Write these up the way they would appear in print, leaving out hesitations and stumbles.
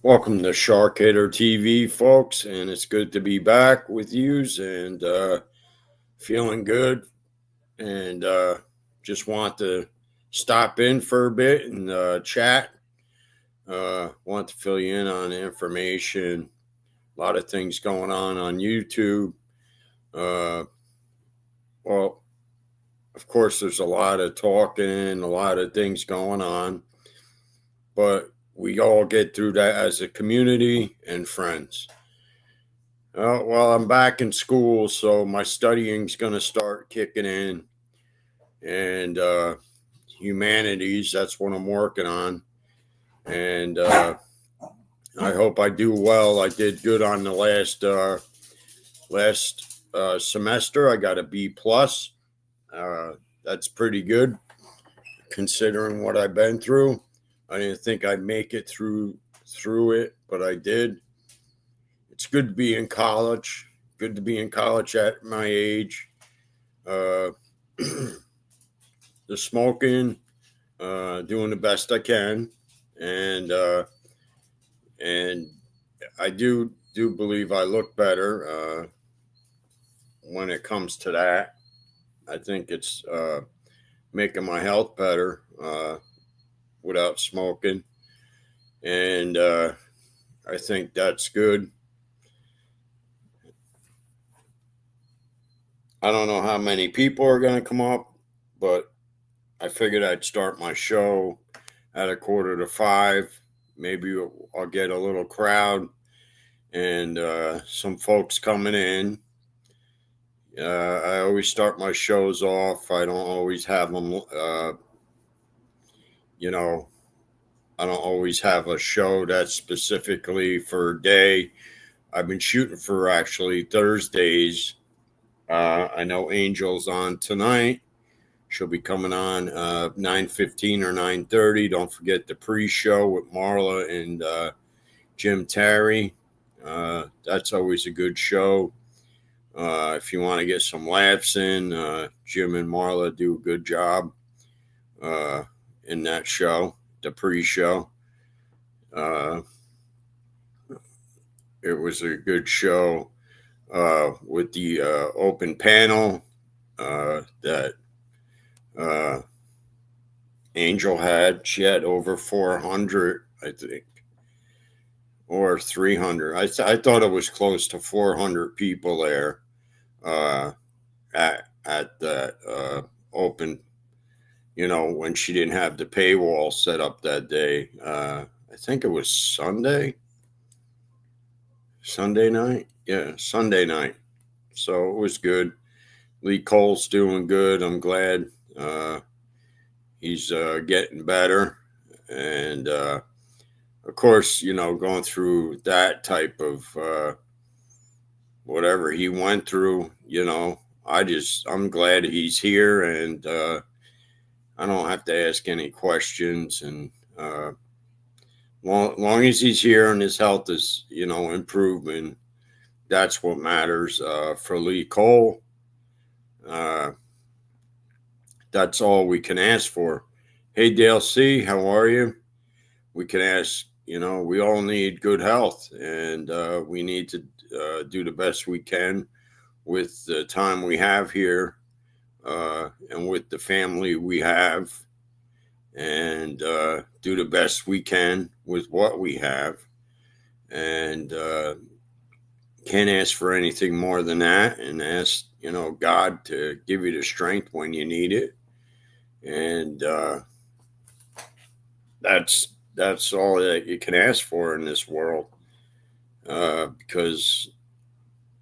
Welcome to Sharkator TV, folks, and it's good to be back with yous and feeling good. And just want to stop in for a bit and chat. Want to fill you in on information. A lot of things going on YouTube. Uh, well, of course, there's a lot of talking, a lot of things going on, but we all get through that as a community and friends. Well, I'm back in school, so my studying's going to start kicking in. And humanities, that's what I'm working on. And I hope I do well. I did good on the last semester. I got a B plus. That's pretty good considering what I've been through. I didn't think I'd make it through it, but I did. It's good to be in college. Good to be in college at my age. The smoking, doing the best I can, and I do believe I look better when it comes to that. I think it's making my health better without smoking, and I think that's good. I don't know how many people are going to come up, but I figured I'd start my show at 4:45. Maybe I'll get a little crowd and some folks coming in. I always start my shows off. I don't always have them, I don't always have a show that's specifically for a day. I've been shooting for actually Thursdays. I know Angel's on tonight. She'll be coming on 9:15 or 9:30. Don't forget the pre-show with Marla and Jim Terry. That's always a good show. If you want to get some laughs in, Jim and Marla do a good job in that show, the pre-show. It was a good show with the open panel that Angel had. She had over 400, I think, or 300. I thought it was close to 400 people there at that open. When she didn't have the paywall set up that day. I think it was Sunday night. Yeah, Sunday night. So it was good. Lee Cole's doing good. I'm glad he's getting better. And of course, going through that type of whatever he went through, I'm glad he's here, and I don't have to ask any questions. And long as he's here and his health is, improving, that's what matters for Lee Cole. That's all we can ask for. Hey, Dale C., how are you? We can ask, we all need good health, and we need to do the best we can with the time we have here and with the family we have, and do the best we can with what we have. And can't ask for anything more than that, and ask, God to give you the strength when you need it. And that's all that you can ask for in this world, because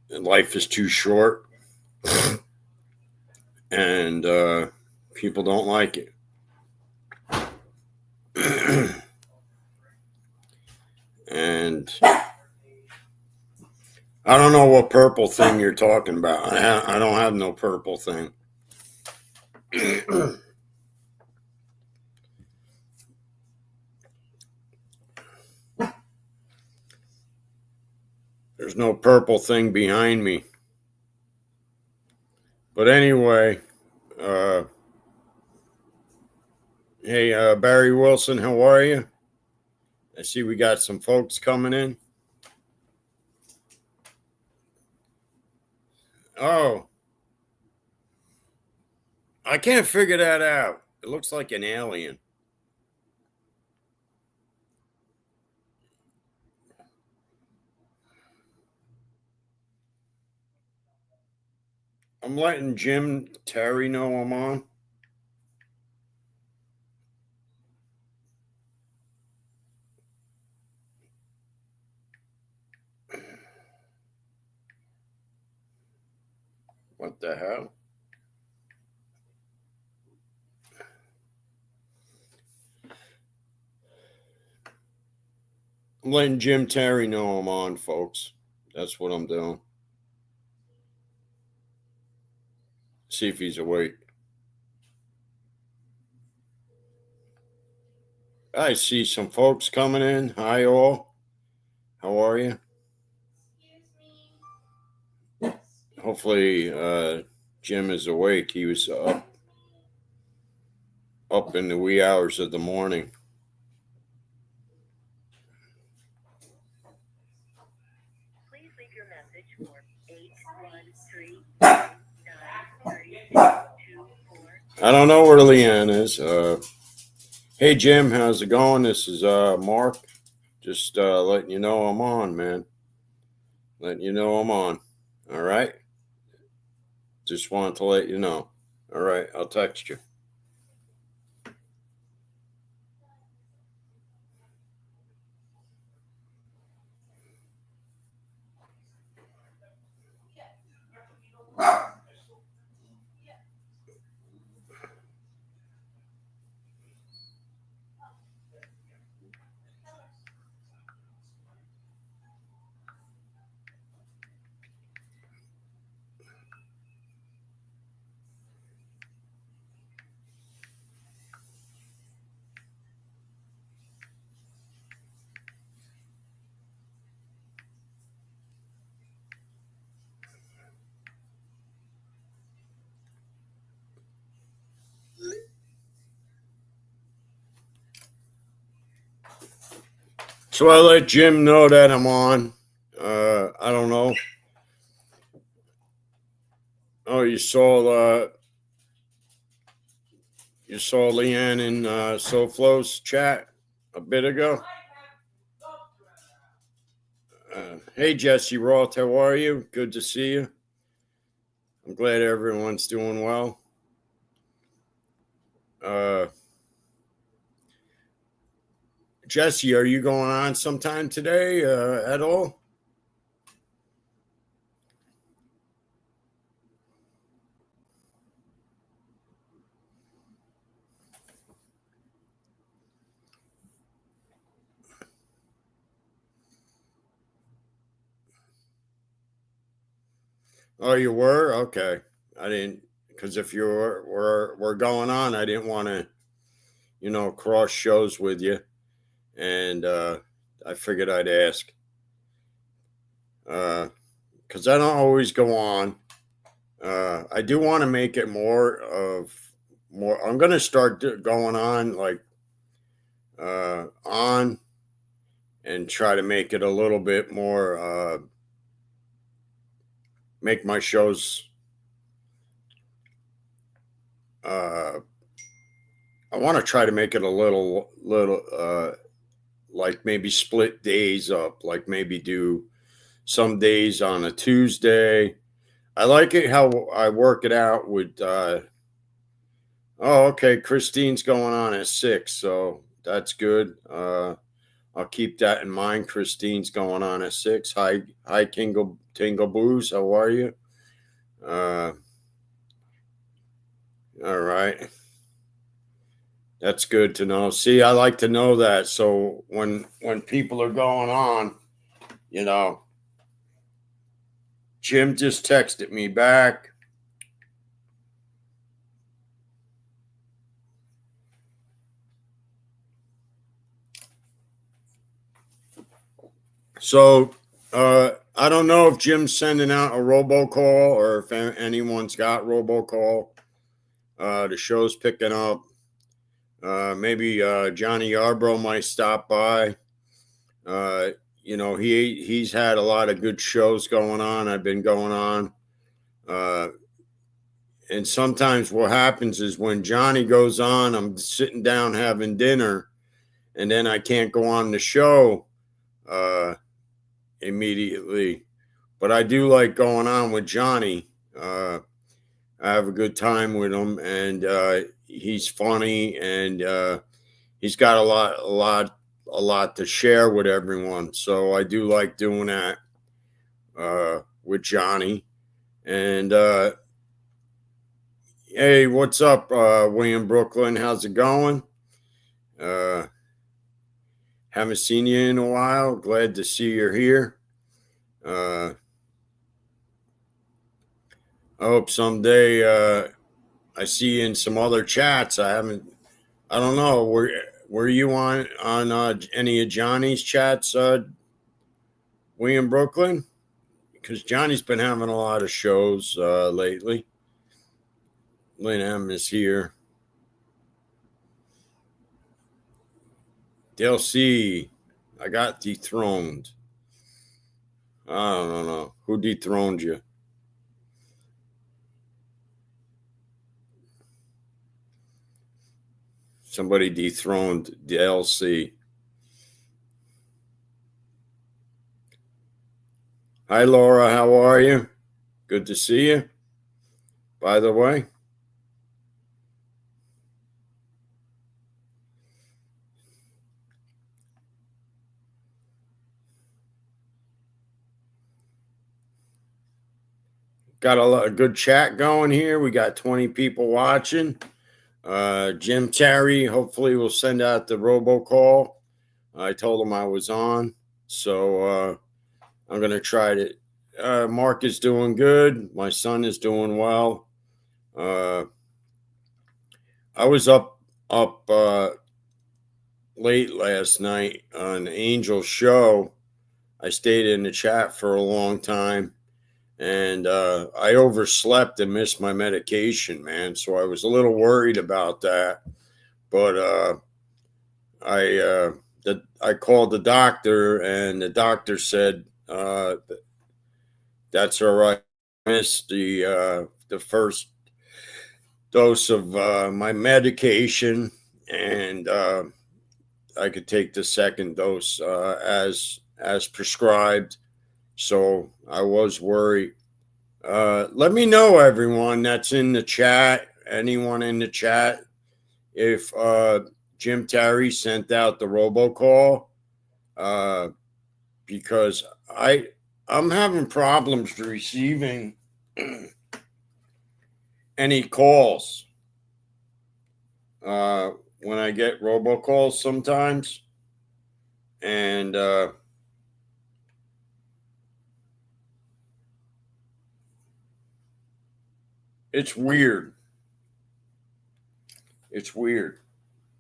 life is too short, and people don't like it. And I don't know what purple thing you're talking about. I don't have no purple thing. There's no purple thing behind me. But anyway, hey, Barry Wilson, how are you? I see we got some folks coming in. Oh, I can't figure that out. It looks like an alien. I'm letting Jim Terry know I'm on. What the hell? I'm letting Jim Terry know I'm on, folks. That's what I'm doing. See if he's awake. I see some folks coming in. Hi, all. How are you? Hopefully, Jim is awake. He was up in the wee hours of the morning. Please leave your message for 813-936-24. I don't know where Leanne is. Hey, Jim, how's it going? This is Mark. Just letting you know I'm on, man. Letting you know I'm on. All right? Just wanted to let you know. All right, I'll text you. So I let Jim know that I'm on. I don't know. Oh, you saw Leanne in SoFlo's chat a bit ago. Hey, Jesse Roth, how are you? Good to see you. I'm glad everyone's doing well. Jesse, are you going on sometime today at all? Oh, you were? Okay. I didn't, because if you were going on, I didn't want to, cross shows with you. And I figured I'd ask. Because I don't always go on. I do want to make it more. I'm going to start going on on and try to make it a little bit more. Make my shows. I want to try to make it a little like maybe split days up. Like maybe do some days on a Tuesday. I like it how I work it out with. Oh, okay. Christine's going on at 6, so that's good. I'll keep that in mind. Christine's going on at 6. Hi, Tingle Booze. How are you? All right. That's good to know. See, I like to know that. So when people are going on, you know, Jim just texted me back. So I don't know if Jim's sending out a robocall or if anyone's got robocall. The show's picking up. Maybe Johnny Yarbrough might stop by. Uh, he's had a lot of good shows going on. I've been going on. Uh, and sometimes what happens is when Johnny goes on, I'm sitting down having dinner, and then I can't go on the show uh, immediately. But I do like going on with Johnny. I have a good time with him, and he's funny, and he's got a lot to share with everyone. So I do like doing that with Johnny. And hey, what's up, William Brooklyn? How's it going? Uh, haven't seen you in a while. Glad to see you're here. Uh, I hope someday I see you in some other chats. I haven't. I don't know. Were you on any of Johnny's chats, William Brooklyn? Because Johnny's been having a lot of shows lately. Lynn M is here. Dale C. I got dethroned. I don't know. Who dethroned you? Somebody dethroned Dale C. Hi, Laura. How are you? Good to see you. By the way, got a good chat going here. We got 20 people watching. Jim Terry, hopefully, will send out the robocall. I told him I was on. So I'm going to try to. Mark is doing good. My son is doing well. Uh, I was up late last night on Angel's show. I stayed in the chat for a long time, and I overslept and missed my medication, man. So I was a little worried about that. But I called the doctor, and the doctor said that's all right. I missed the first dose of my medication, and I could take the second dose as prescribed. So I was worried. Let me know, everyone that's in the chat, anyone in the chat, if Jim Terry sent out the robocall, uh, because I'm having problems receiving any calls uh, when I get robocalls sometimes, and it's weird. It's weird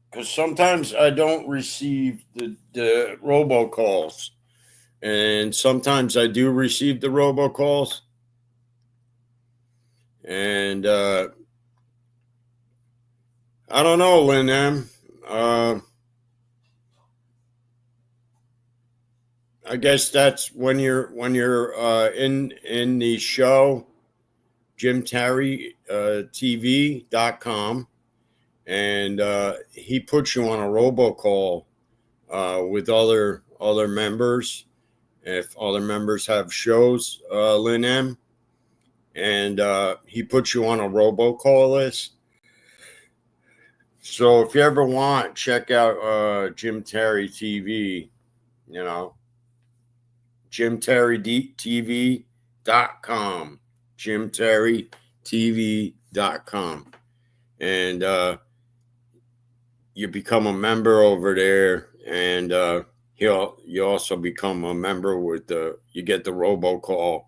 because sometimes I don't receive the robocalls, and sometimes I do receive the robocalls, and I don't know, Lynn M. I guess that's when you're in the show, Jim Terry TV.com, and he puts you on a robocall with other members. If other members have shows, Lynn M, and he puts you on a robocall list. So if you ever want, check out Jim Terry TV. You know, JimTerryTV.com. JimTerryTV.com. And you become a member over there, and you also become a member with you get the robocall.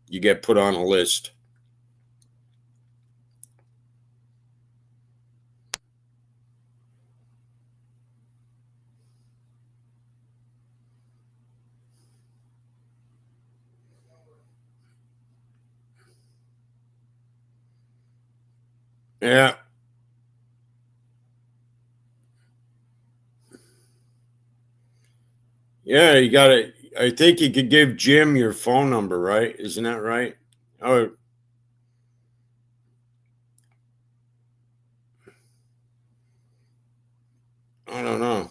You get put on a list. Yeah. Yeah, you got it. I think you could give Jim your phone number, right? Isn't that right? Oh, I don't know.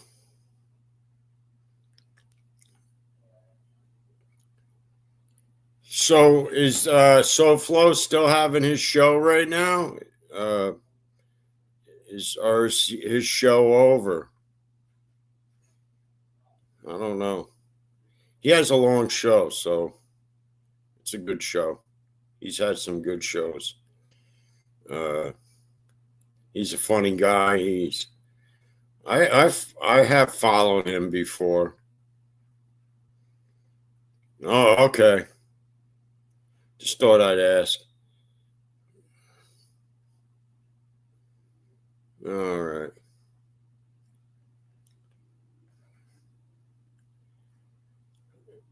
So is SoFlo still having his show right now? Uh, is his show over? I don't know. He has a long show, so it's a good show. He's had some good shows. Uh, he's a funny guy. I have followed him before. Oh, okay. Just thought I'd ask. All right.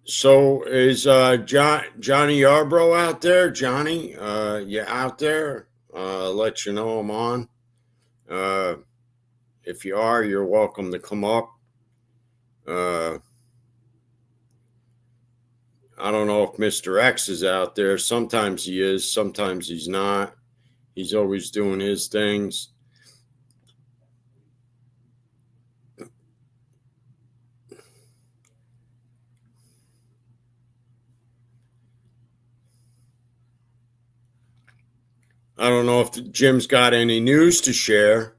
So is Johnny Yarbrough out there? Johnny, you out there? Let you know I'm on. Uh, if you are, you're welcome to come up. Uh, I don't know if Mr. X is out there. Sometimes he is, sometimes he's not. He's always doing his things. I don't know if Jim's got any news to share.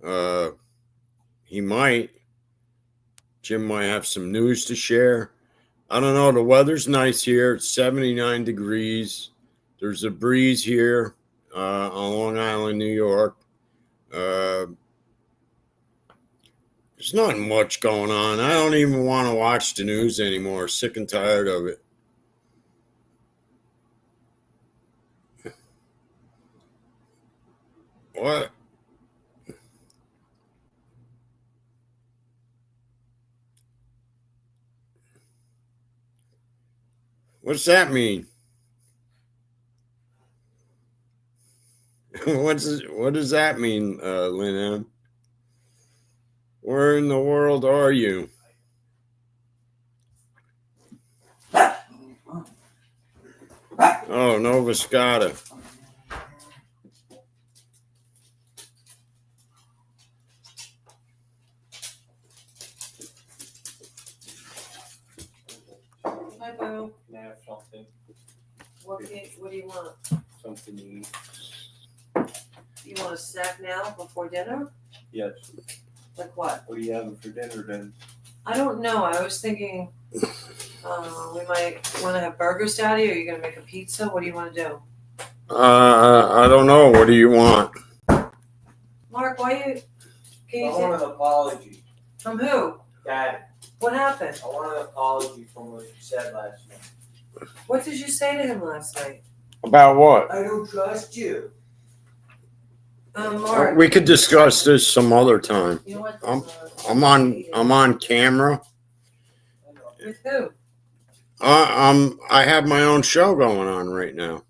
Uh, he might. Jim might have some news to share. I don't know. The weather's nice here. It's 79 degrees. There's a breeze here on Long Island, New York. Uh, there's not much going on. I don't even want to watch the news anymore. Sick and tired of it. What? What's that mean? What does that mean, Lynn M? Where in the world are you? Oh, Nova Scotia. Hi, Bo. Can I have something? What do you want? Something to eat? You want a snack now before dinner? Yes. Like what? What are you having for dinner then? I don't know. I was thinking we might want to have burgers, Daddy. Or are you gonna make a pizza? What do you want to do? I don't know. What do you want? Mark, why you? Can you I want say an apology. from who? Dad, What happened? I want an apology from what you said last night. What did you say to him last night? About what? I don't trust you. Mark. We could discuss this some other time. You know what? I'm on camera. With who? I have my own show going on right now,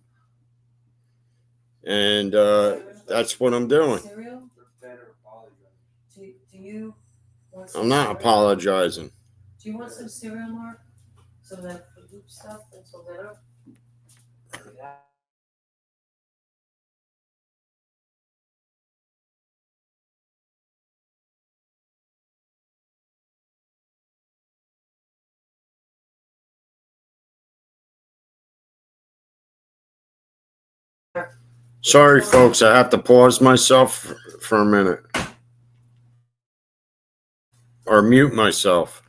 and that's what I'm doing. Cereal? Do you want some I'm not cereal? apologizing. Do you want some cereal, Mark? Some of that Fruit stuff until dinner? Sorry, folks. I have to pause myself for a minute or mute myself.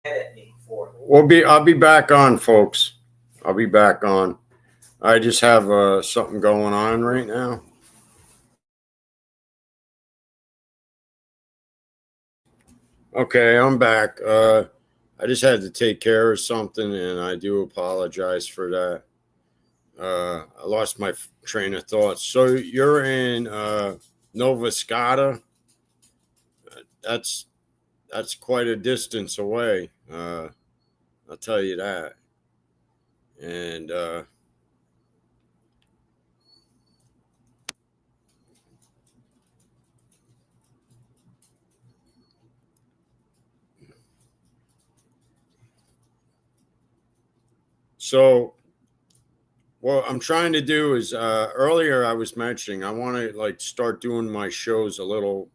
at me for. I'll be back on, folks. I'll be back on. I just have something going on right now. Okay, I'm back. I just had to take care of something, and I do apologize for that. I lost my train of thought. So you're in Nova Scotia. That's that's quite a distance away. I'll tell you that. And so what I'm trying to do is earlier I was mentioning I want to like start doing my shows a little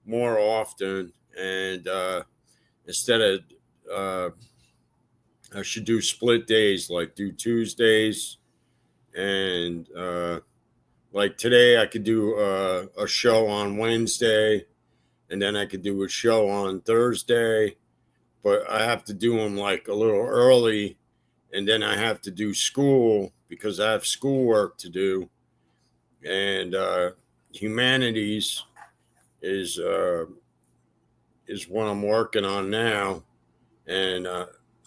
more often, and instead of uh, I should do split days, like do Tuesdays, and like today I could do a show on Wednesday, and then I could do a show on Thursday, but I have to do them like a little early, and then I have to do school because I have schoolwork to do, and humanities is uh, is what I'm working on now, and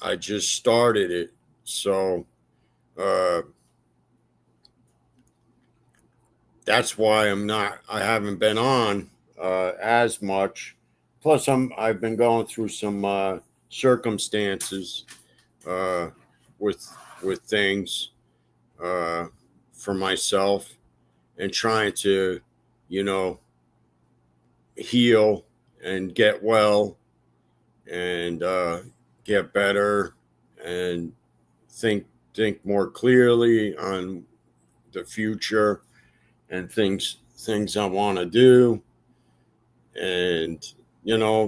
I just started it, so uh, that's why I haven't been on as much. Plus, I've been going through some circumstances uh, with things uh, for myself and trying to, you know, heal and get well and get better and think more clearly on the future and things I want to do, and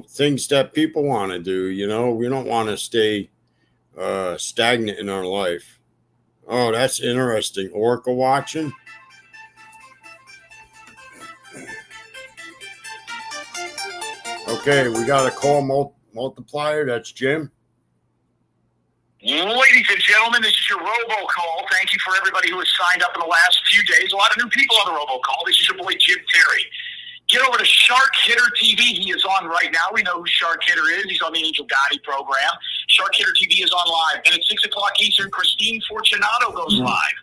things that people want to do. We don't want to stay stagnant in our life. Oh, that's interesting. Orca watching. Okay, we got a call multiplier. That's Jim. Ladies and gentlemen, this is your robocall. Thank you for everybody who has signed up in the last few days. A lot of new people on the robocall. This is your boy Jim Terry. Get over to Shark Hitter TV. He is on right now. We know who Shark Hitter is. He's on the Angel Gotti program. Shark Hitter TV is on live. And at 6 o'clock Eastern, Christine Fortunato goes live.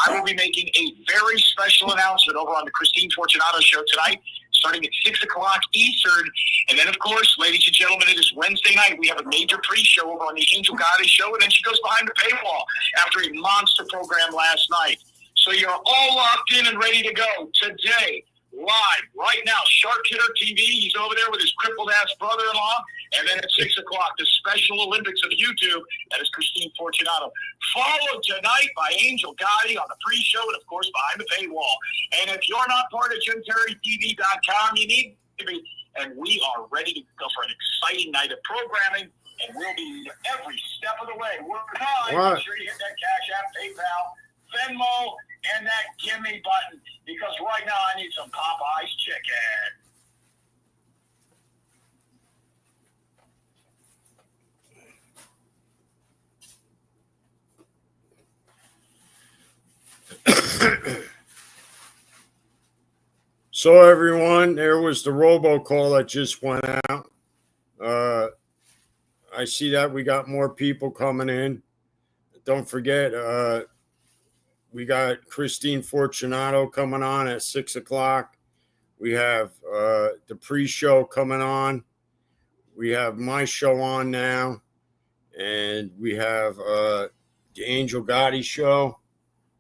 I will be making a very special announcement over on the Christine Fortunato show tonight, starting at 6 o'clock Eastern. And then, of course, ladies and gentlemen, it is Wednesday night. We have a major pre-show over on the Angel Gotti show, and then she goes behind the paywall after a monster program last night. So you're all locked in and ready to go today. Live right now, Shark Hitter TV. He's over there with his crippled ass brother-in-law. And then at 6 o'clock, the Special Olympics of YouTube. That is Christine Fortunato. Followed tonight by Angel Gotti on the pre-show and, of course, behind the paywall. And if you're not part of JimTerryTV.com, you need to be. And we are ready to go for an exciting night of programming. And we'll be every step of the way. We're live. Make sure you hit that Cash App, PayPal, Venmo, and that gimme button, because right now I need some Popeye's chicken. So everyone, there was the robocall that just went out. I see that we got more people coming in. Don't forget, we got Christine Fortunato coming on at 6 o'clock. We have the pre-show coming on. We have my show on now, and we have the Angel Gotti show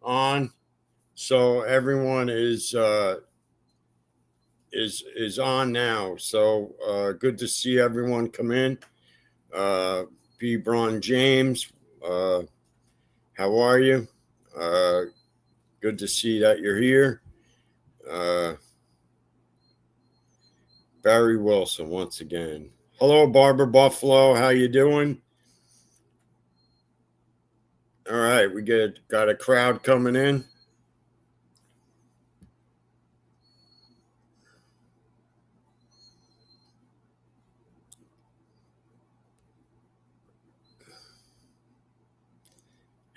on. So everyone is on now. So good to see everyone come in. B. Braun James, how are you? Good to see that you're here. Barry Wilson once again. Hello, Barbara Buffalo. How you doing? All right, we got a crowd coming in.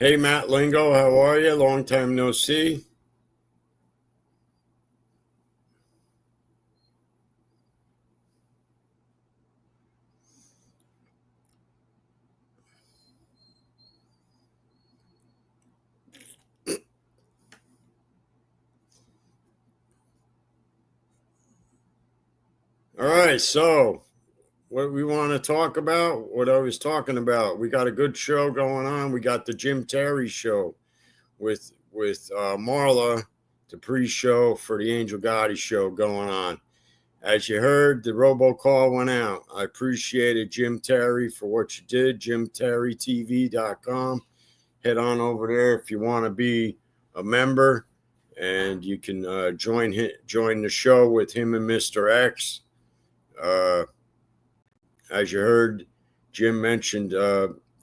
Hey, Matt Lingo, how are you? Long time no see. All right, so what we want to talk about, what I was talking about, we got a good show going on. We got the Jim Terry show with Marla, the pre-show for the Angel Gotti show going on. As you heard, the robocall went out. I appreciated Jim Terry for what you did. JimTerryTV.com. Head on over there if you want to be a member, and you can join the show with him and Mr. X. As you heard, Jim mentioned,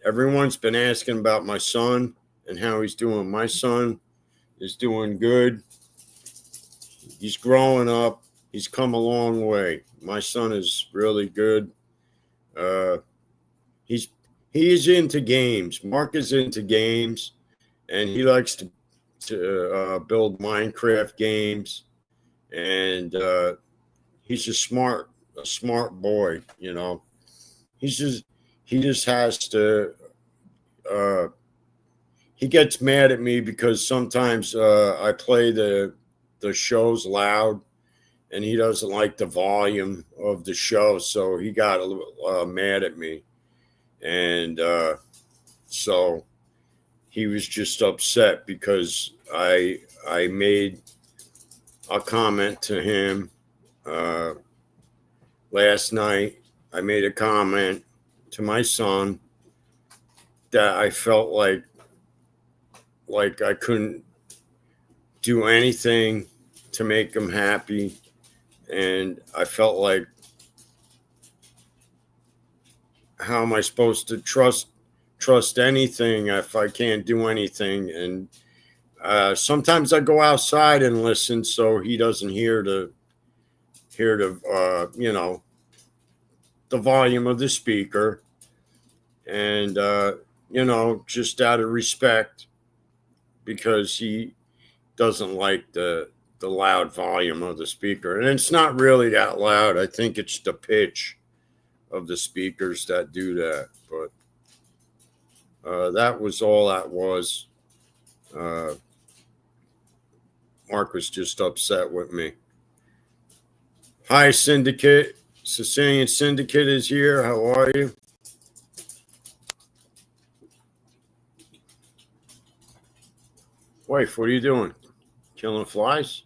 everyone's been asking about my son and how he's doing. My son is doing good. He's growing up. He's come a long way. My son is really good. He's into games. Mark is into games, and he likes to build Minecraft games. And he's a smart boy. You know, he just has to. He gets mad at me because sometimes I play the shows loud, and he doesn't like the volume of the show, so he got a little mad at me, and so he was just upset because I made a comment to him last night. I made a comment to my son that I felt like I couldn't do anything to make him happy, and I felt like, how am I supposed to trust anything if I can't do anything? And sometimes I go outside and listen so he doesn't hear the the volume of the speaker, and just out of respect, because he doesn't like the loud volume of the speaker. And it's not really that loud. I think it's the pitch of the speakers that do that. But that was all that was. Mark was just upset with me. Hi, Syndicate. Sicilian Syndicate is here. How are you? Wife, what are you doing? Killing flies?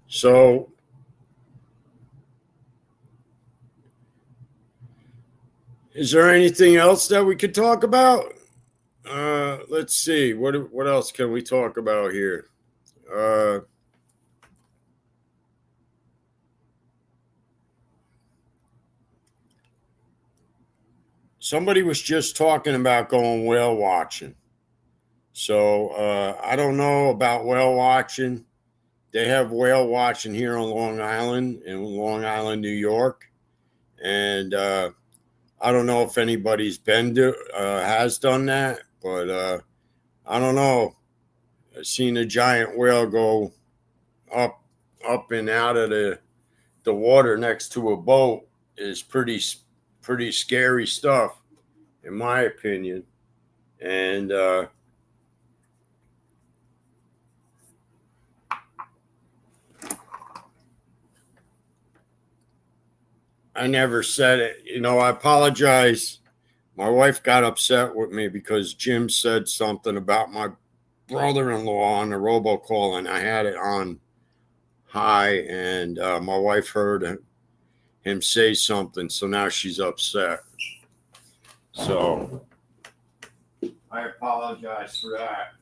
So, is there anything else that we could talk about? Let's see. What else can we talk about here? Somebody was just talking about going whale watching. So I don't know about whale watching. They have whale watching here on Long Island, in Long Island, New York. And I don't know if anybody's has done that, but I don't know. I've seen a giant whale go up and out of the water next to a boat. Is pretty scary stuff, in my opinion. And I never said it. I apologize. My wife got upset with me because Jim said something about my brother-in-law on the robocall, and I had it on high, and my wife heard him say something, so now she's upset. So I apologize for that.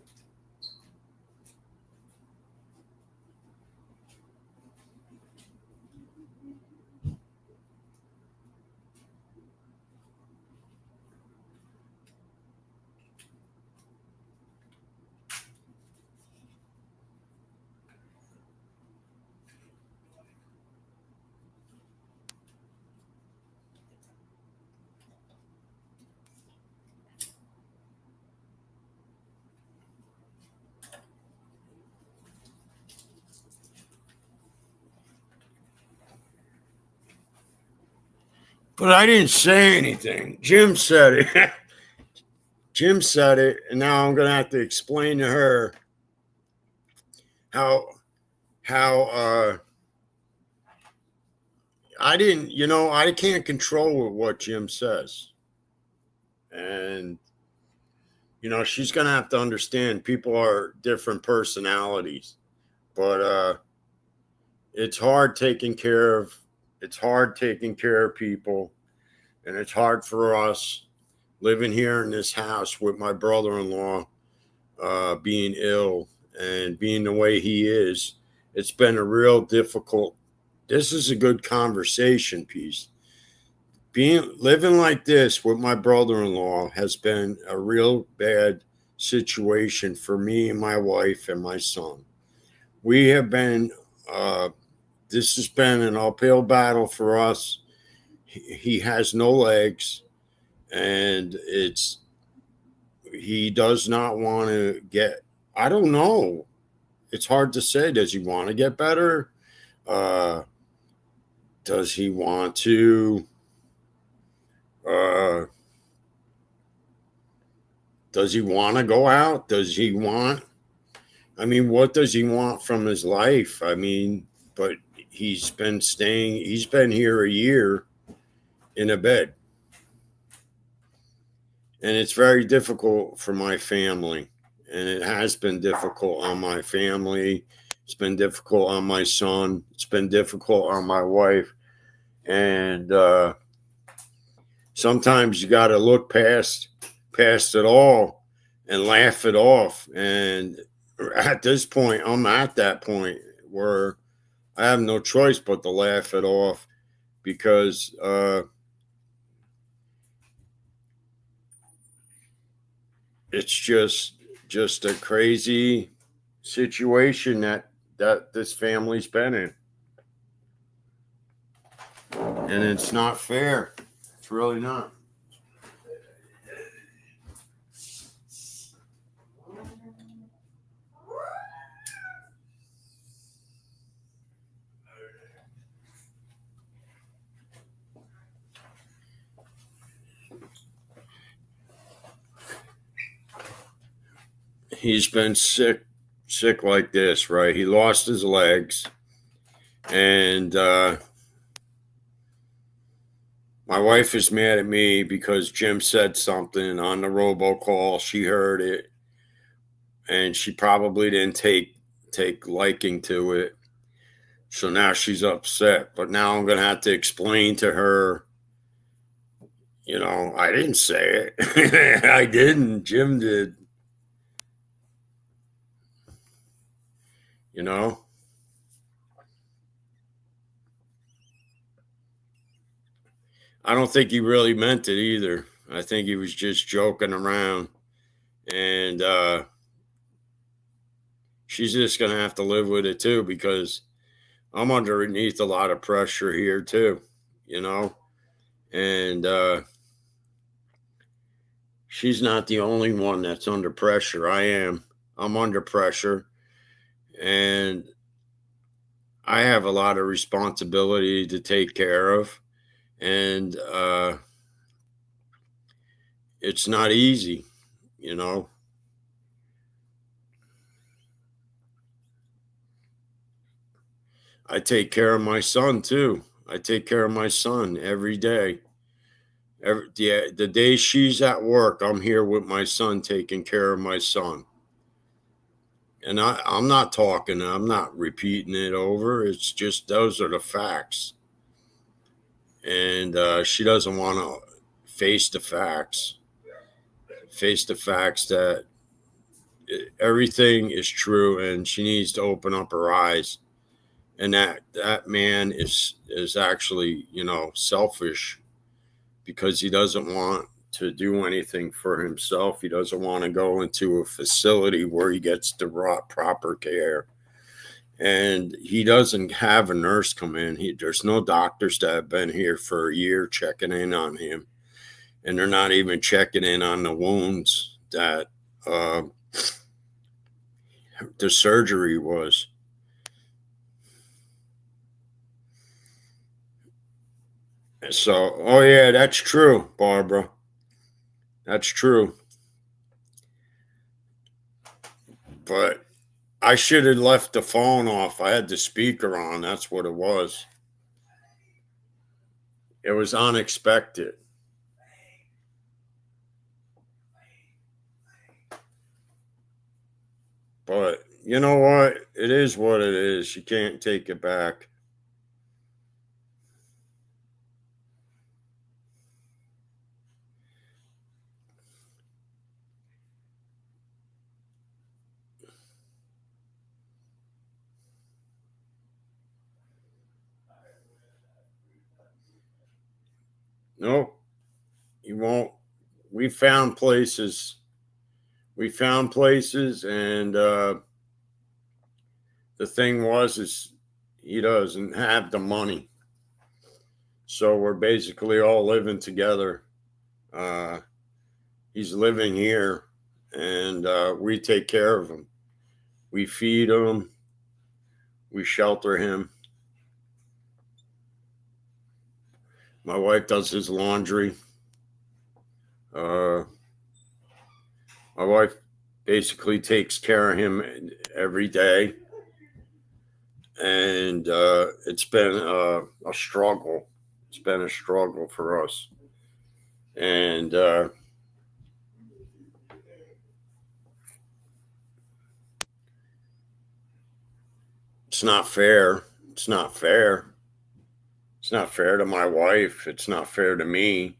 But I didn't say anything. Jim said it. Jim said it, and now I'm gonna have to explain to her how I didn't, I can't control what Jim says. And she's gonna have to understand people are different personalities. But it's hard taking care of people, and it's hard for us living here in this house with my brother-in-law being ill and being the way he is. It's been a real difficult. This is a good conversation piece. Living like this with my brother-in-law has been a real bad situation for me and my wife and my son. We have been this has been an uphill battle for us. He has no legs, and he does not want to get. I don't know. It's hard to say. Does he want to get better? Does he want to? Does he want to go out? Does he want? I mean, what does he want from his life? I mean, but he's been here a year in a bed. And it's very difficult for my family. And it has been difficult on my family. It's been difficult on my son. It's been difficult on my wife. And sometimes you got to look past it all and laugh it off. And at this point, I'm at that point where I have no choice but to laugh it off, because it's just a crazy situation that this family's been in. And it's not fair. It's really not. He's been sick like this, right? He lost his legs, and my wife is mad at me because Jim said something on the robocall. She heard it, and she probably didn't take liking to it. So now she's upset. But now I'm going to have to explain to her, I didn't say it. I didn't. Jim did. I don't think he really meant it either. I think he was just joking around. And she's just going to have to live with it too, because I'm underneath a lot of pressure here too, and she's not the only one that's under pressure. I'm under pressure, and I have a lot of responsibility to take care of, and it's not easy, I take care of my son too. I take care of my son every day. The day she's at work, I'm here with my son, taking care of my son. And I'm not talking, I'm not repeating it over. It's just those are the facts. And she doesn't want to face the facts that everything is true, and she needs to open up her eyes. And that man is actually, selfish, because he doesn't want to do anything for himself. He doesn't want to go into a facility where he gets the proper care. And he doesn't have a nurse come in. There's no doctors that have been here for a year checking in on him. And they're not even checking in on the wounds that the surgery was. So, oh yeah, that's true, Barbara. That's true. But I should have left the phone off. I had the speaker on. That's what it was. It was unexpected. But you know what? It is what it is. You can't take it back. Nope, you won't. We found places. We found places, and the thing was, is he doesn't have the money, so we're basically all living together. Uh, he's living here, and we take care of him. We feed him. We shelter him. My wife does his laundry. Uh, my wife basically takes care of him every day, and it's been a struggle. It's been a struggle for us, and it's not fair. It's not fair. It's not fair to my wife. It's not fair to me.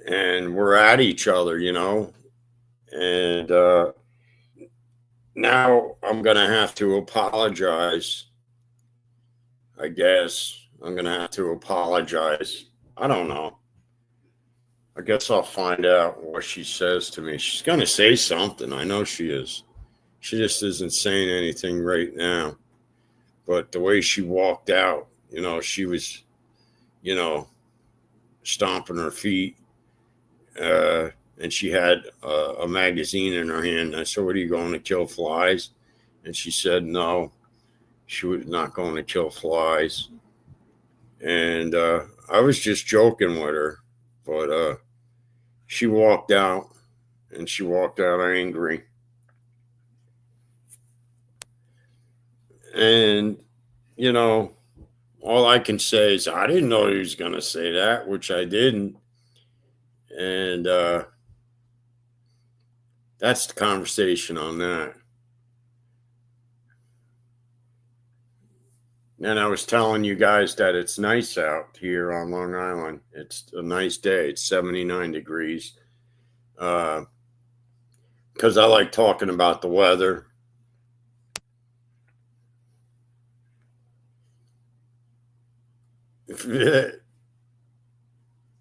And we're at each other, you know. And now I'm going to have to apologize. I guess I'm going to have to apologize. I don't know. I guess I'll find out what she says to me. She's going to say something. I know she is. She just isn't saying anything right now. But the way she walked out, you know, she was, you know, stomping her feet. And she had a magazine in her hand. I said, "What are you going to kill flies?" And she said, "No, she was not going to kill flies." And I was just joking with her, but she walked out, and she walked out angry. And, you know, all I can say is I didn't know he was going to say that, which I didn't. And that's the conversation on that. And I was telling you guys that it's nice out here on Long Island. It's a nice day. It's 79 degrees. Because I like talking about the weather.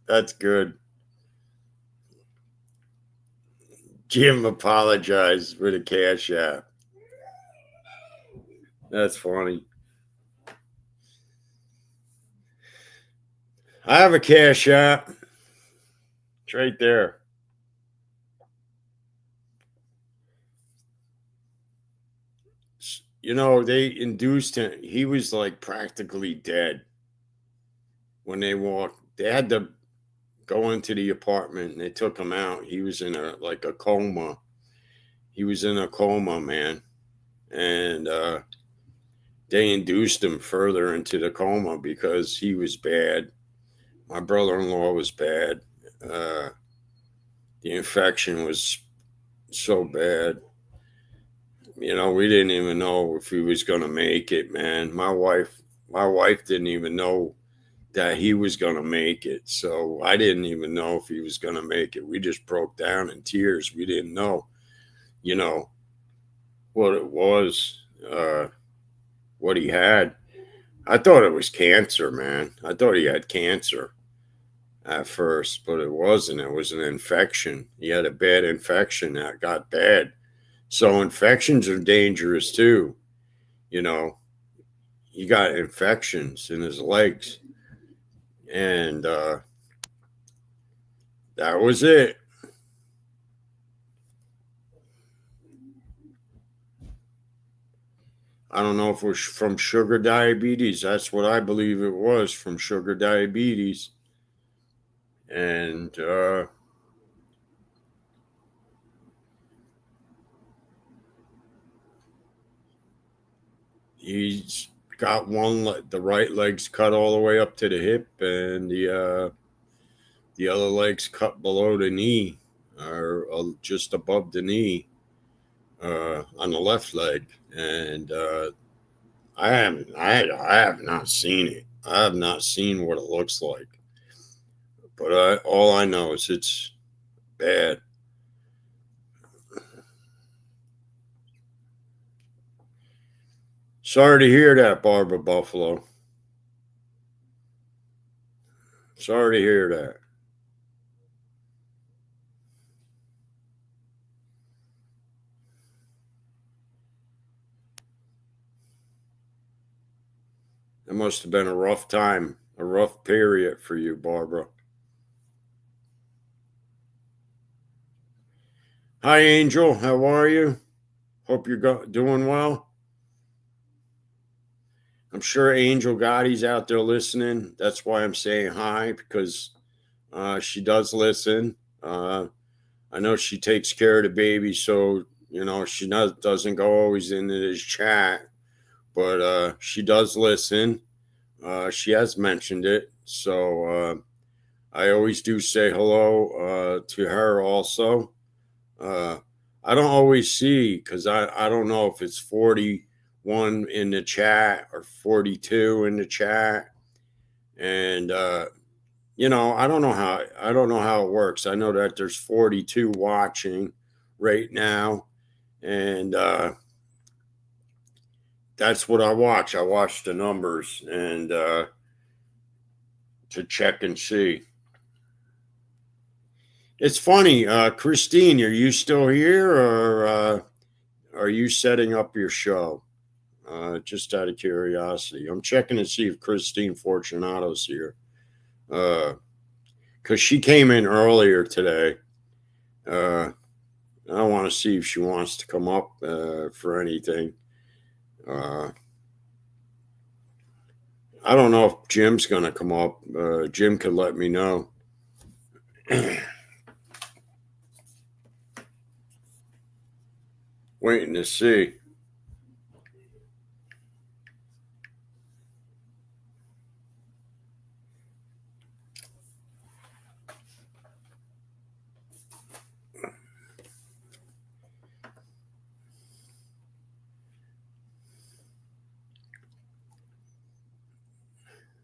That's good. Jim apologized for the cash app. That's funny. I have a cash app. It's right there. You know, they induced him. He was like practically dead when they walked. They had to go into the apartment and they took him out. He was in a coma. He was in a coma, man. And they induced him further into the coma because he was bad. My brother-in-law was bad. The infection was so bad. You know, we didn't even know if he was going to make it, man. My wife didn't even know that he was going to make it. So I didn't even know if he was going to make it. We just broke down in tears. We didn't know, you know, what it was, what he had. I thought it was cancer, man. I thought he had cancer at first, but it wasn't. It was an infection. He had a bad infection that got bad. So infections are dangerous too. You know, he got infections in his legs. And that was it. I don't know if it was from sugar diabetes. That's what I believe it was, from sugar diabetes. And he's got the right leg's cut all the way up to the hip, and the other leg's cut below the knee, or just above the knee, on the left leg. And I have not seen it. I have not seen what it looks like. But all I know is it's bad. Sorry to hear that, Barbara Buffalo. Sorry to hear that. It must have been a rough time, a rough period for you, Barbara. Hi, Angel. How are you? Hope you're doing well. I'm sure Angel Gotti's out there listening. That's why I'm saying hi, because she does listen. I know she takes care of the baby, so she doesn't go always into this chat, but she does listen. She has mentioned it, so I always do say hello to her also. I don't always see, because I don't know if it's 41 in the chat or 42 in the chat, and I don't know how it works. I know that there's 42 watching right now, and that's what I watch. I watch the numbers and to check and see. It's funny, Christine. Are you still here, or are you setting up your show? Just out of curiosity, I'm checking to see if Christine Fortunato's here, because she came in earlier today. I want to see if she wants to come up for anything. I don't know if Jim's going to come up. Jim could let me know. Waiting to see.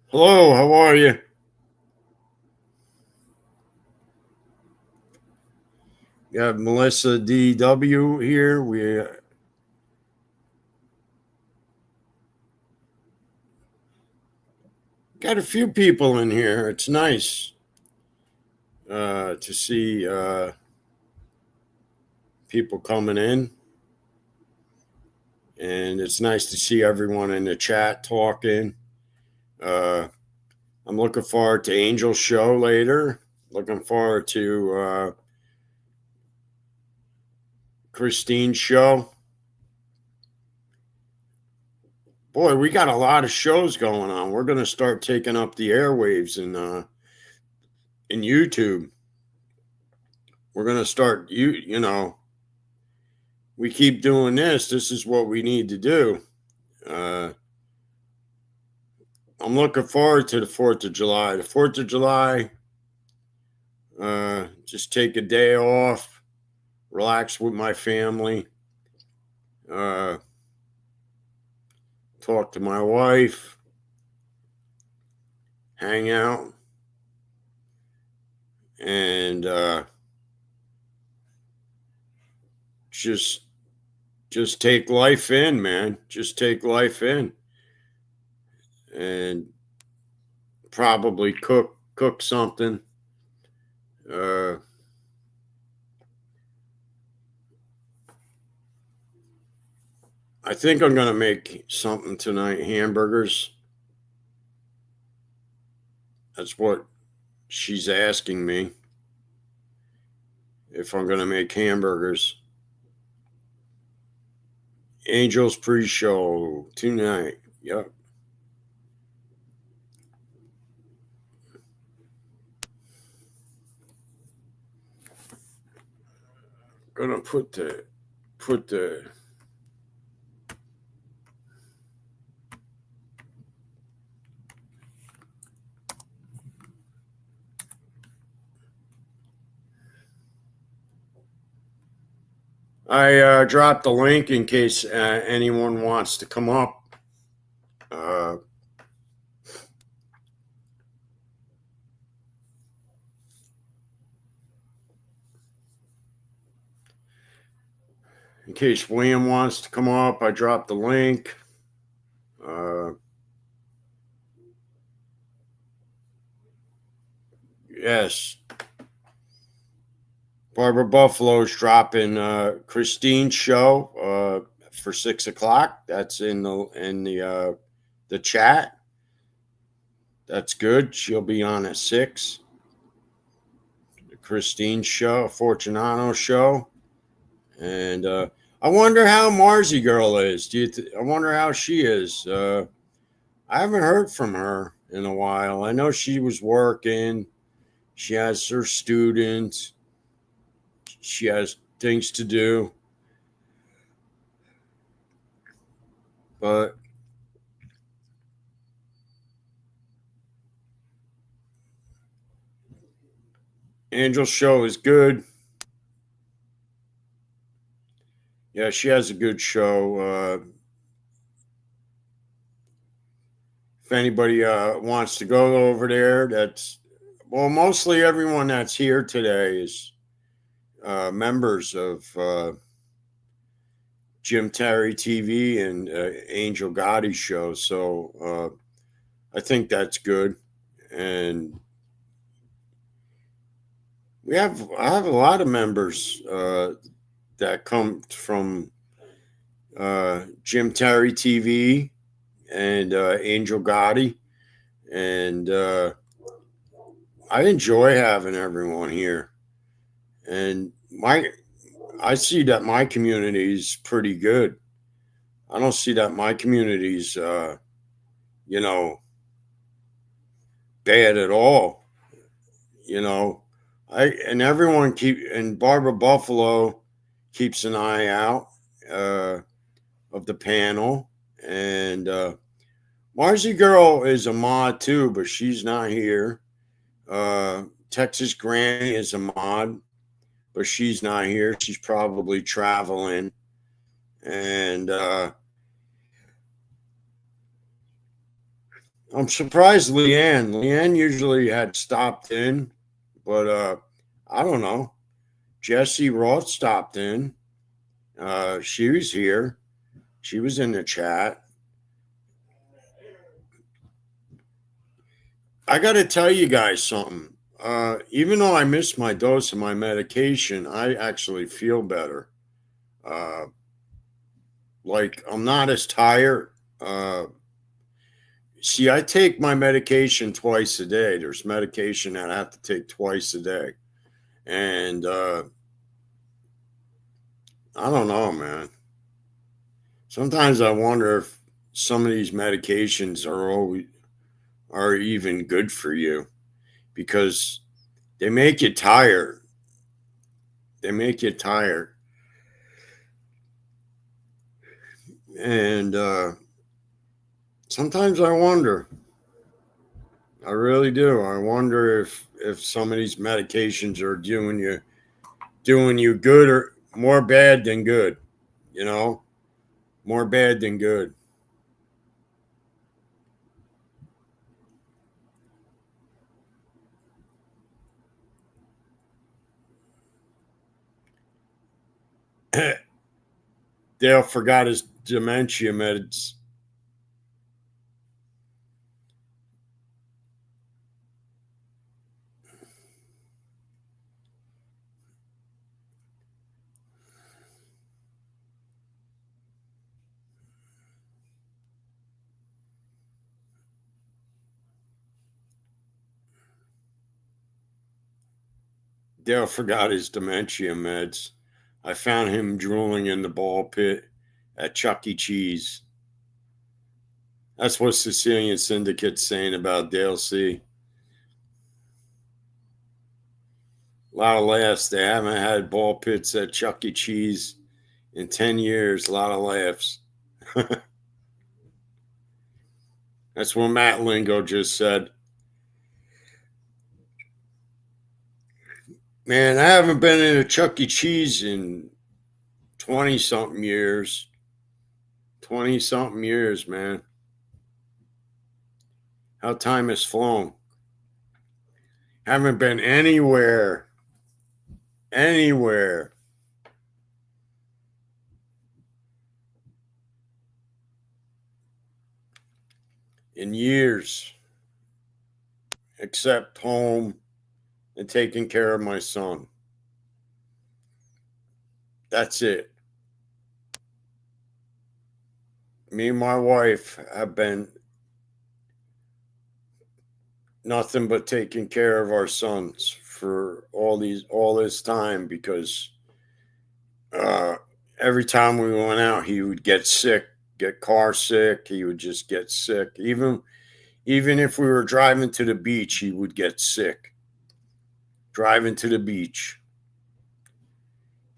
Hello, how are you? We have Melissa DW here. We got a few people in here. It's nice to see people coming in. And it's nice to see everyone in the chat talking. I'm looking forward to Angel's show later. Looking forward to Christine's show. Boy, we got a lot of shows going on. We're going to start taking up the airwaves in YouTube. We're going to start, we keep doing this. This is what we need to do. I'm looking forward to the 4th of July. The 4th of July, just take a day off, relax with my family, talk to my wife, hang out, and just take life in, man. Just take life in, and probably cook something. I think I'm going to make something tonight, hamburgers. That's what she's asking me, if I'm going to make hamburgers. Angels pre-show tonight. Yep. Gonna put the I dropped the link in case anyone wants to come up. In case William wants to come up, I dropped the link. Yes. Barbara Buffalo's dropping Christine's show for 6:00. That's in the chat. That's good. She'll be on at 6. The Christine show, Fortunato show, and I wonder how Marzi Girl is. I wonder how she is. I haven't heard from her in a while. I know she was working. She has her students. She has things to do. But Angel's show is good. Yeah, she has a good show. If anybody wants to go over there, mostly everyone that's here today is members of Jim Terry TV and Angel Gotti show. So I think that's good. And I have a lot of members that come from Jim Terry TV and Angel Gotti, and I enjoy having everyone here. And I see that my community is pretty good. I don't see that my community's bad at all. And everyone and Barbara Buffalo keeps an eye out of the panel, and Marzi Girl is a mod too, but she's not here. Texas Granny is a mod, but she's not here. She's probably traveling, and I'm surprised Leanne usually had stopped in, but I don't know. Jesse Roth stopped in. She was here. She was in the chat. I got to tell you guys something. Even though I missed my dose of my medication, I actually feel better. Like I'm not as tired. See, I take my medication twice a day. There's medication that I have to take twice a day. And I don't know, man. Sometimes I wonder if some of these medications are even good for you, because they make you tired. They make you tired. And sometimes I wonder. I really do. I wonder if some of these medications are doing you good or more bad than good. More bad than good. Dale forgot his dementia meds. Dale forgot his dementia meds. I found him drooling in the ball pit at Chuck E. Cheese. That's what Sicilian Syndicate's saying about Dale C. A lot of laughs. They haven't had ball pits at Chuck E. Cheese in 10 years. A lot of laughs. That's what Matt Lingo just said. Man, I haven't been in a Chuck E. Cheese in 20-something years. 20-something years, man. How time has flown. Haven't been anywhere in years, except home and taking care of my son. That's it. Me and my wife have been nothing but taking care of our sons for all this time, because every time we went out, he would get sick, get car sick. He would just get sick. Even if we were driving to the beach, he would get sick. Driving to the beach,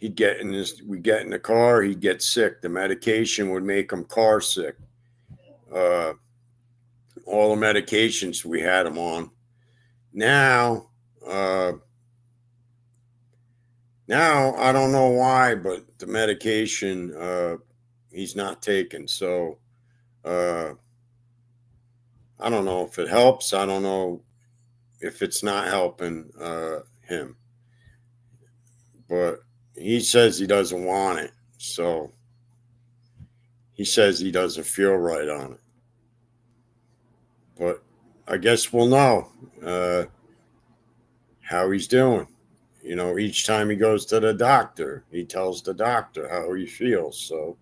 we'd get in the car, he'd get sick. The medication would make him car sick. All the medications we had him on. Now I don't know why, but the medication he's not taking. So I don't know if it helps. I don't know if it's not helping him. But he says he doesn't want it. So he says he doesn't feel right on it. But I guess we'll know how he's doing. You know, each time he goes to the doctor, he tells the doctor how he feels. So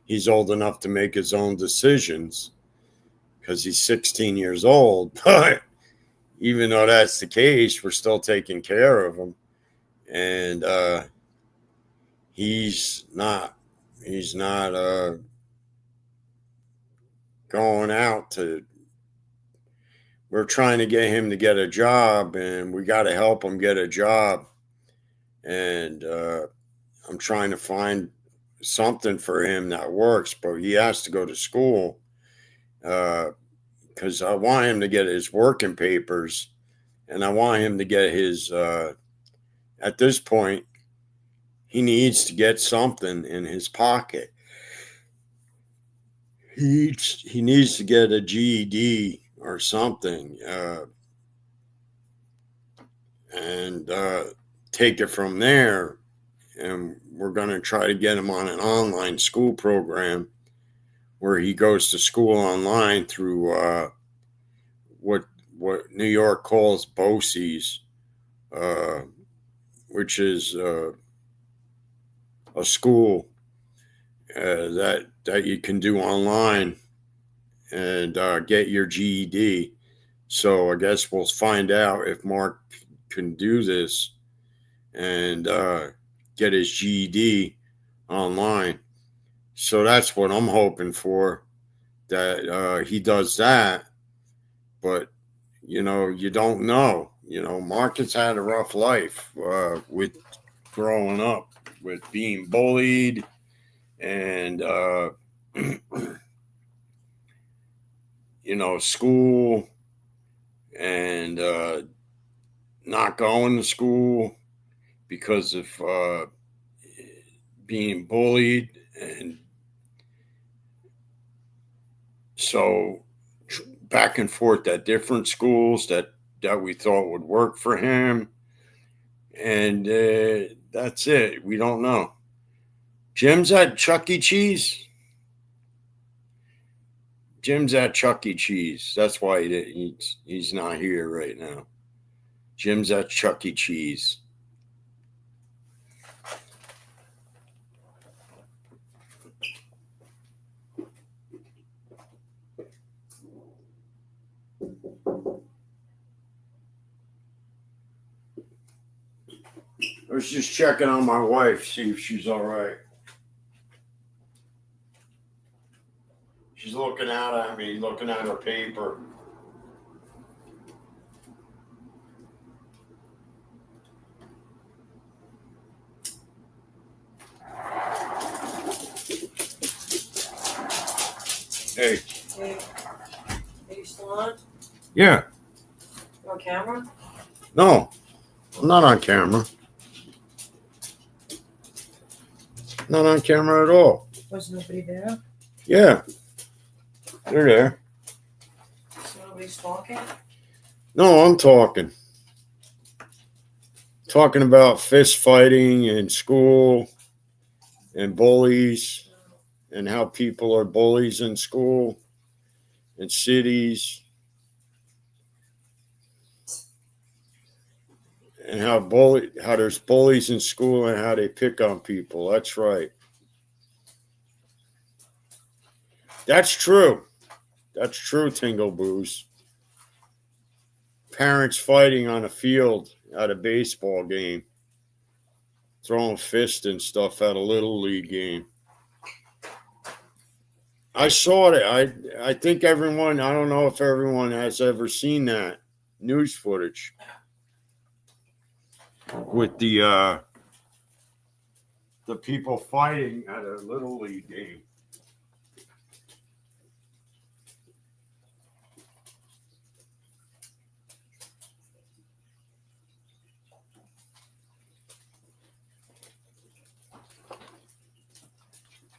he's old enough to make his own decisions because he's 16 years old. But even though that's the case, we're still taking care of him. And he's not going out to. We're trying to get him to get a job, and we got to help him get a job. And I'm trying to find something for him that works, but he has to go to school because I want him to get his working papers, and I want him to get his. At this point, he needs to get something in his pocket. He needs to get a GED or something, and take it from there. And we're going to try to get him on an online school program where he goes to school online through what New York calls BOCES, which is a school that you can do online and get your GED. So I guess we'll find out if Mark can do this and get his GED online. So that's what I'm hoping for, that he does that. But, you know, you don't know. You know, Mark has had a rough life with growing up, with being bullied and, you know, school and not going to school because of being bullied. And so back and forth at different schools that we thought would work for him. And that's it. We don't know. Jim's at Chuck E. Cheese. Jim's at Chuck E. Cheese. That's why he's not here right now. Jim's at Chuck E. Cheese. I was just checking on my wife, see if she's all right. looking out at me, looking at her paper. Hey. Hey, are you still on? Yeah. You on camera? No, I'm not on camera. Not on camera at all. Was nobody there? Yeah. They're there. So nobody's talking? No, I'm talking. Talking about fist fighting in school and bullies and how people are bullies in school and cities and how there's bullies in school and how they pick on people. That's right. That's true. That's true, Tingle Boos. Parents fighting on a field at a baseball game, throwing fists and stuff at a little league game. I saw it. I think everyone, I don't know if everyone has ever seen that news footage with the people fighting at a little league game.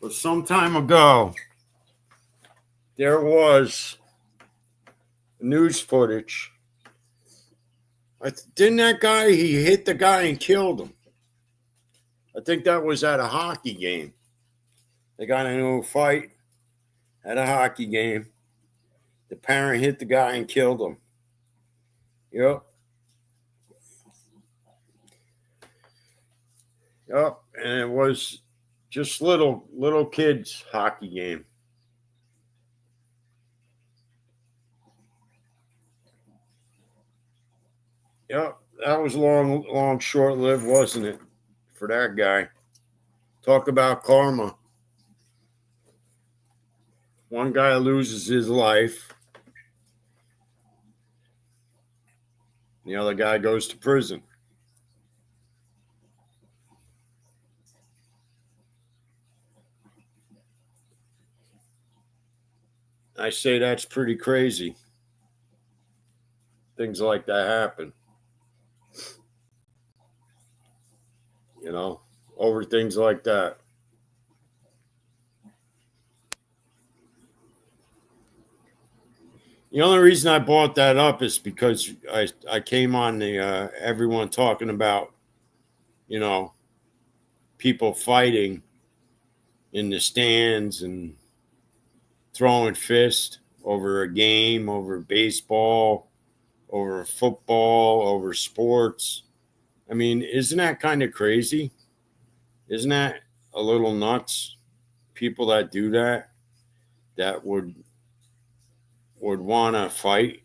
But some time ago, there was news footage. Didn't that guy, he hit the guy and killed him. I think that was at a hockey game. They got into a fight at a hockey game. The parent hit the guy and killed him. Yep. Yep. And it was just little kids hockey game. Yep. That was long, short-lived, wasn't it? For that guy. Talk about karma. One guy loses his life. The other guy goes to prison. I say that's pretty crazy. Things like that happen. You know, over things like that. The only reason I brought that up is because I came on the everyone talking about, you know, people fighting in the stands and throwing fists over a game, over baseball, over football, over sports. I mean, isn't that kind of crazy? Isn't that a little nuts? People that do that would want to fight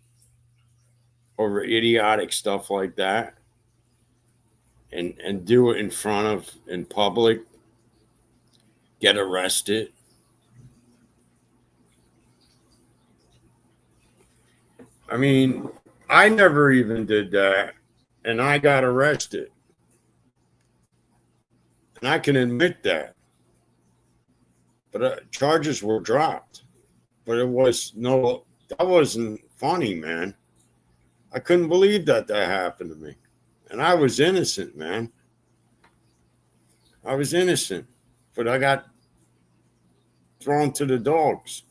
over idiotic stuff like that and do it in public, get arrested. I mean, I never even did that, and I got arrested. And I can admit that. But charges were dropped. But that wasn't funny, man. I couldn't believe that happened to me. And I was innocent, man. I was innocent. But I got thrown to the dogs.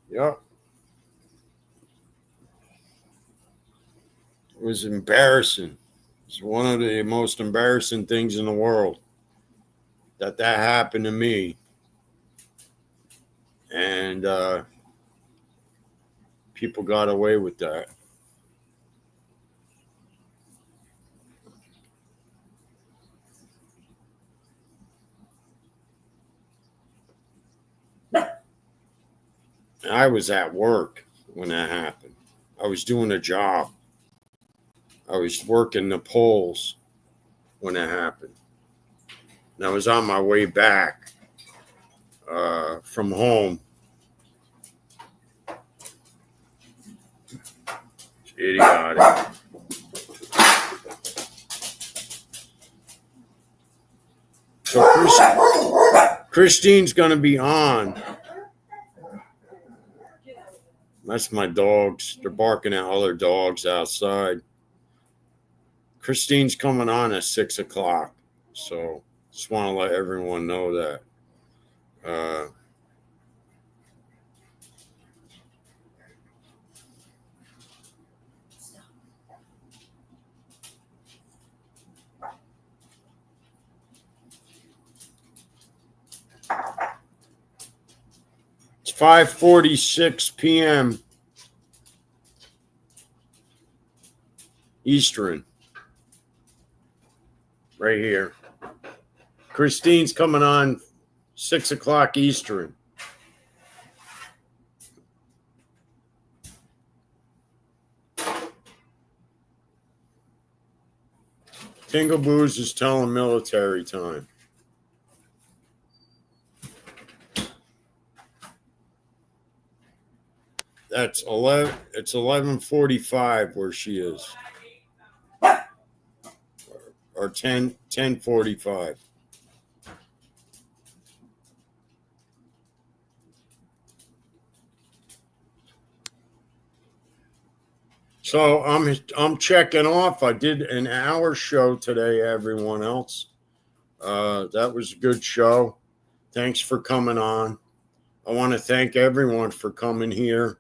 Yep. It was embarrassing. It's one of the most embarrassing things in the world that happened to me. And people got away with that. I was at work when that happened. I was doing a job. I was working the polls when that happened. And I was on my way back from home. It's idiotic. So Christine's going to be on. That's my dogs. They're barking at other dogs outside. Christine's coming on at 6 o'clock. So just want to let everyone know that. It's 5:46 p.m. Eastern. Right here. Christine's coming on 6 o'clock Eastern. Tingle Booze is telling military time. That's 11. It's 11:45 where she is, or 10:45. So I'm checking off. I did an hour show today. Everyone else, that was a good show. Thanks for coming on. I want to thank everyone for coming here.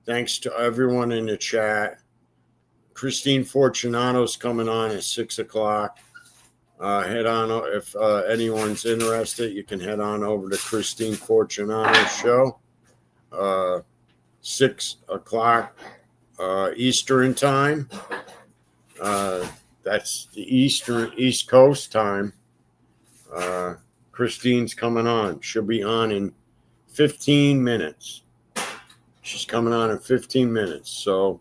Thanks to everyone in the chat. Christine Fortunato's coming on at 6 o'clock. Head on, if anyone's interested, you can head on over to Christine Fortunato's show. 6 o'clock Eastern time. That's the East Coast time. Christine's coming on. She'll be on in 15 minutes. She's coming on in 15 minutes. So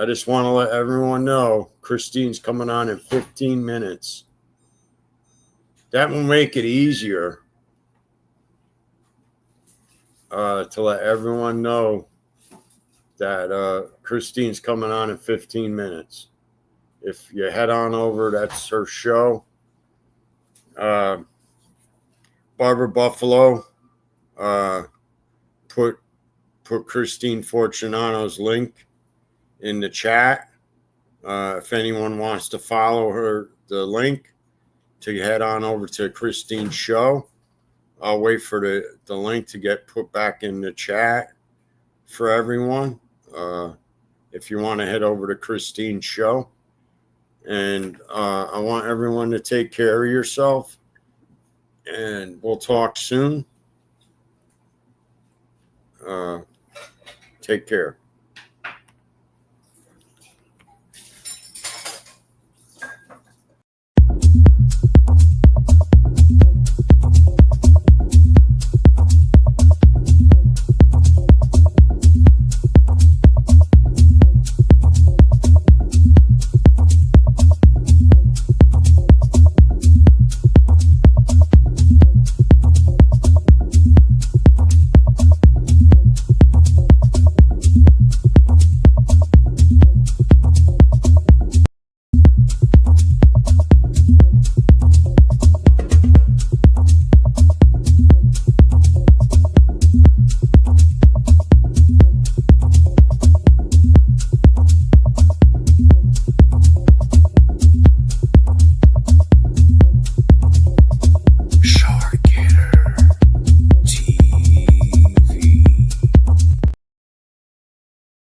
I just want to let everyone know Christine's coming on in 15 minutes. That will make it easier to let everyone know that Christine's coming on in 15 minutes. If you head on over, that's her show. Barbara Buffalo put Christine Fortunato's link in the chat. If anyone wants to follow her, the link to head on over to Christine's show. I'll wait for the link to get put back in the chat for everyone. If you want to head over to Christine's show. And I want everyone to take care of yourself. And we'll talk soon. Take care.